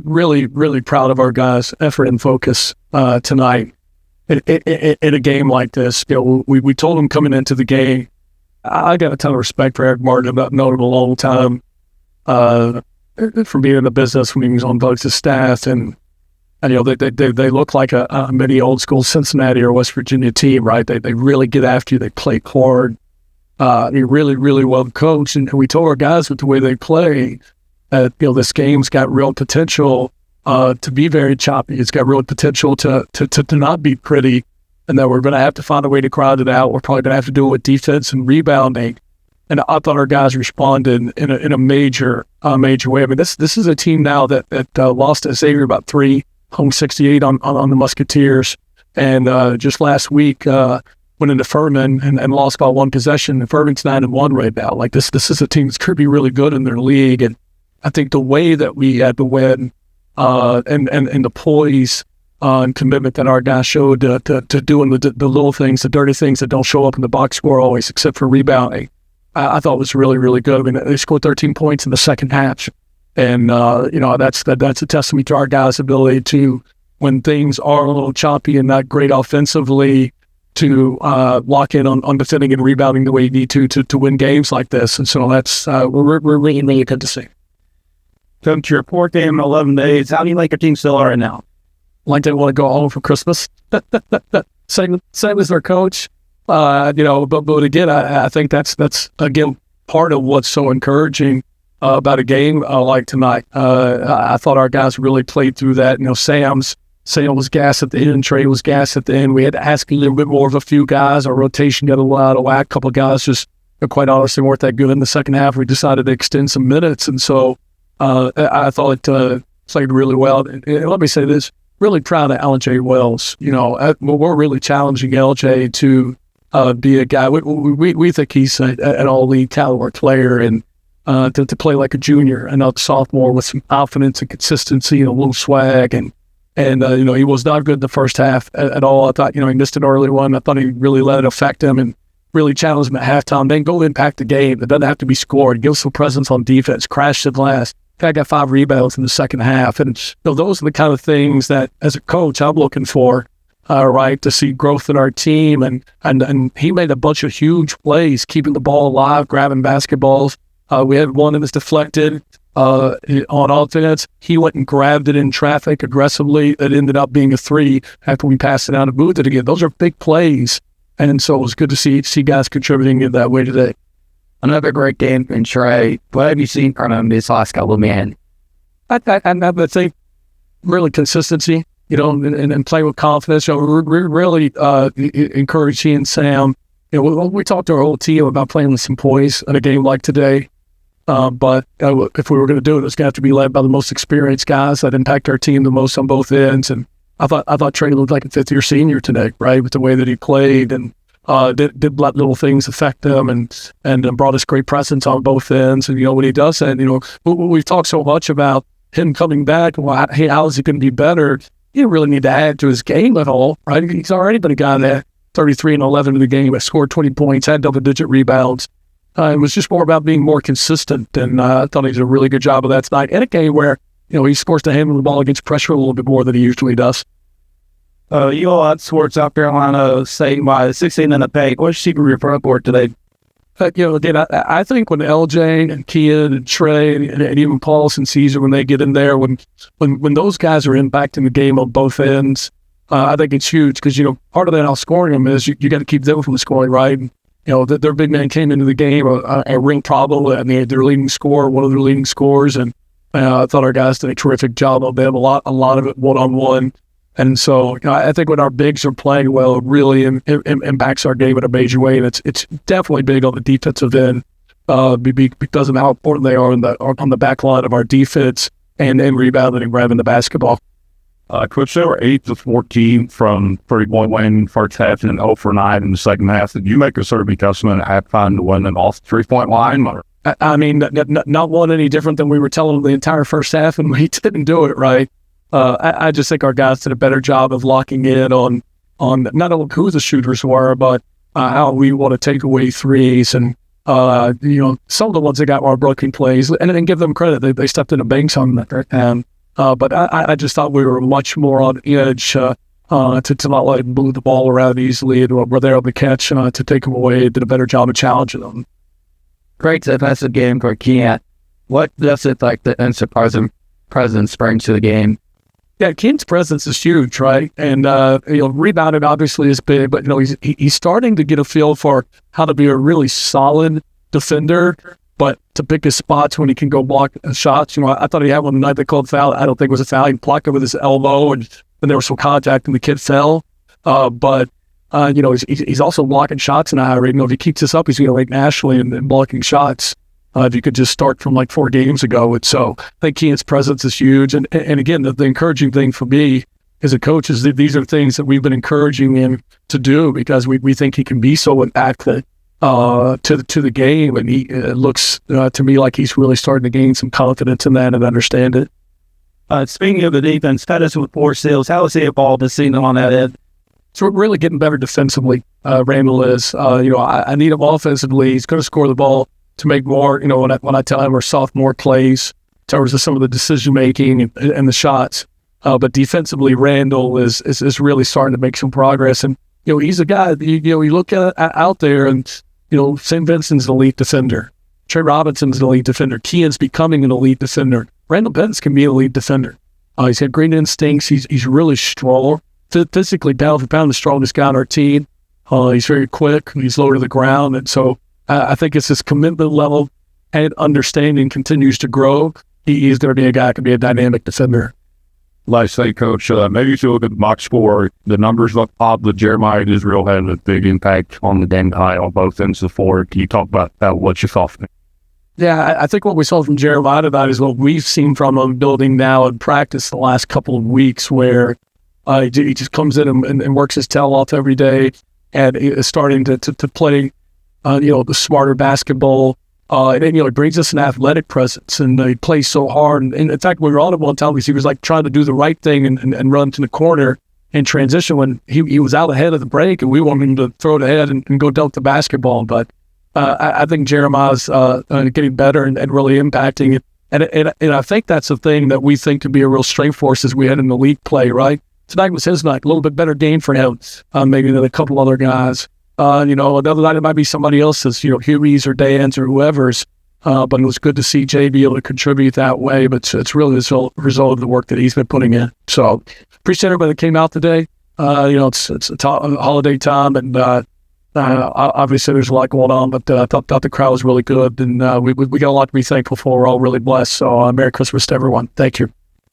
really, really proud of our guys' effort and focus tonight in a game like this. We told them coming into the game. I got a ton of respect for Eric Martin. I've known him a long time from being in the business when he was on Bugs' staff, and they look like a mini old school Cincinnati or West Virginia team, right? They really get after you. They play hard. They're really, really well coached, and we told our guys with the way they play, this game's got real potential to be very choppy. It's got real potential to not be pretty, and that we're going to have to find a way to crowd it out. We're probably going to have to do it with defense and rebounding. And I thought our guys responded in a major way. I mean, this is a team now that lost to Xavier about 3, home 68 on the Musketeers, and just last week went into Furman and lost by 1 possession. And Furman's 9-1 right now. Like this is a team that's could be really good in their league, and I think the way that we had to win and the poise and commitment that our guys showed to doing the little things, the dirty things that don't show up in the box score always, except for rebounding, I thought was really, really good. I mean, they scored 13 points in the second half, and that's a testament to our guys' ability to, when things are a little choppy and not great offensively, to lock in on defending and rebounding the way you need to win games like this. And so that's we're really, really good to see. Come to your 4th game in 11 days. How do you like your team still right now? Like they want to go home for Christmas. Same as their coach. But again, I think that's again part of what's so encouraging about a game like tonight. I thought our guys really played through that. Sam was gassed at the end. Trey was gassed at the end. We had to ask a little bit more of a few guys. Our rotation got a little out of whack. A couple of guys just, quite honestly, weren't that good in the second half. We decided to extend some minutes, and so I thought it played really well. And let me say this: really proud of LJ Wells. We're really challenging LJ to be a guy. We think he's an all-league caliber player, and to play like a junior and not a sophomore with some confidence and consistency and a little swag. And he was not good in the first half at all. I thought, he missed an early one. I thought he really let it affect him and really challenged him at halftime. Then go impact the game. It doesn't have to be scored. Give some presence on defense. Crash the glass. I got 5 rebounds in the second half. And those are the kind of things that, as a coach, I'm looking for, right, to see growth in our team. And he made a bunch of huge plays, keeping the ball alive, grabbing basketballs. We had one that was deflected on offense. He went and grabbed it in traffic aggressively. That ended up being a 3 after we passed it out and moved it again. Those are big plays. And so it was good to see guys contributing in that way today. Another great game from Trey. What have you seen from him this last couple of men? I think really consistency, and play with confidence. We're really encourage he and Sam. We talked to our whole team about playing with some poise in a game like today. But if we were going to do it was going to have to be led by the most experienced guys that impact our team the most on both ends. And I thought Trey looked like a 5th-year senior today, right, with the way that he played, and did let little things affect him, and brought us great presence on both ends. And when he does that, we've talked so much about him coming back. Well, hey, how is he going to be better? You don't really need to add to his game at all, right? He's already been a guy that 33 and 11 in the game, scored 20 points, had double-digit rebounds. It was just more about being more consistent, and I thought he did a really good job of that tonight in a game where he's forced to handle the ball against pressure a little bit more than he usually does. You all outscored South Carolina State by 16 in the paint. What's your report board today? Again, I think when LJ and Kian and Trey and even Paulus and Caesar, when they get in there, when those guys are impacting the game on both ends, I think it's huge because, part of that outscoring them is you got to keep them from scoring, right? Their big man came into the game a ring problem. I mean, their leading scorer, one of their leading scorers, and I thought our guys did a terrific job of them. A lot of it one-on-one. And so I think when our bigs are playing well, it really impacts our game in a major way. And it's definitely big on the defensive end because of how important they are on the back line of our defense and rebounding and grabbing the basketball. Coach, they were 8-14 from 30-point win first half and 0 for 9 in the second half. Did you make a certain adjustment at halftime to win them off the 3-point line? Or? I mean, not one any different than we were telling them the entire first half, and we didn't do it right. I just think our guys did a better job of locking in on not only who the shooters were, but how we want to take away threes. And, some of the ones that got our broken plays, and then give them credit. They stepped into banks on that. And But I just thought we were much more on edge to not let him move the ball around easily, and were there on the catch to take him away. Did a better job of challenging them. Great defensive game for Kean. What does it like the instant presence brings to the game? Yeah, Kean's presence is huge, right? And rebounding obviously is big, but he's starting to get a feel for how to be a really solid defender, but to pick his spots when he can go block shots. I thought he had one tonight that called foul. I don't think it was a foul. He blocked it with his elbow, and then there was some contact, and the kid fell. But he's also blocking shots now. Right? If he keeps this up, he's going to lead nationally in blocking shots. If you could just start from like 4 games ago. And so I think Kean's presence is huge. And again, the encouraging thing for me as a coach is that these are things that we've been encouraging him to do because we think he can be so impactful to the game. And he looks to me like he's really starting to gain some confidence in that and understand it. Speaking of the defense, status with Force Hills, how has he evolved this season on that end? So we're really getting better defensively. Randall is. I need him offensively. He's going to score the ball to make more. When I tell him we're sophomore plays in terms of some of the decision making and the shots, but defensively, Randall is really starting to make some progress. And he's a guy. You look at out there, and St. Vincent's an elite defender. Trey Robinson's an elite defender. Kean's becoming an elite defender. Randall Benz can be an elite defender. He's had great instincts. He's really strong. Physically, pound for pound, the strongest guy on our team. He's very quick. He's low to the ground. And so I think as his commitment level and understanding continues to grow, he is going to be a guy who can be a dynamic defender. Like I say, Coach, maybe if you look at the box score, the numbers look odd, but Jeremiah Israel had a big impact on the game high on both ends of the floor. Can you talk about what you saw from him? Yeah, I think what we saw from Jeremiah tonight is what we've seen from him building now in practice the last couple of weeks, where he just comes in and works his tail off every day and is starting to play, the smarter basketball. And then, it brings us an athletic presence, and he plays so hard. And in fact, we were on him one time because he was like trying to do the right thing and run to the corner and transition when he was out ahead of the break, and we wanted him to throw it ahead and go dunk the basketball. But I think Jeremiah's getting better and really impacting it. And I think that's the thing that we think could be a real strength for us as we head into league play, right? Tonight was his night, a little bit better game for him, maybe than a couple other guys. Another night it might be somebody else's, Huey's or Dan's or whoever's. But it was good to see Jay be able to contribute that way. But it's really the result of the work that he's been putting in. So appreciate everybody that came out today. It's a holiday time, and obviously there's a lot going on. But I thought the crowd was really good, and we got a lot to be thankful for. We're all really blessed. So Merry Christmas to everyone. Thank you.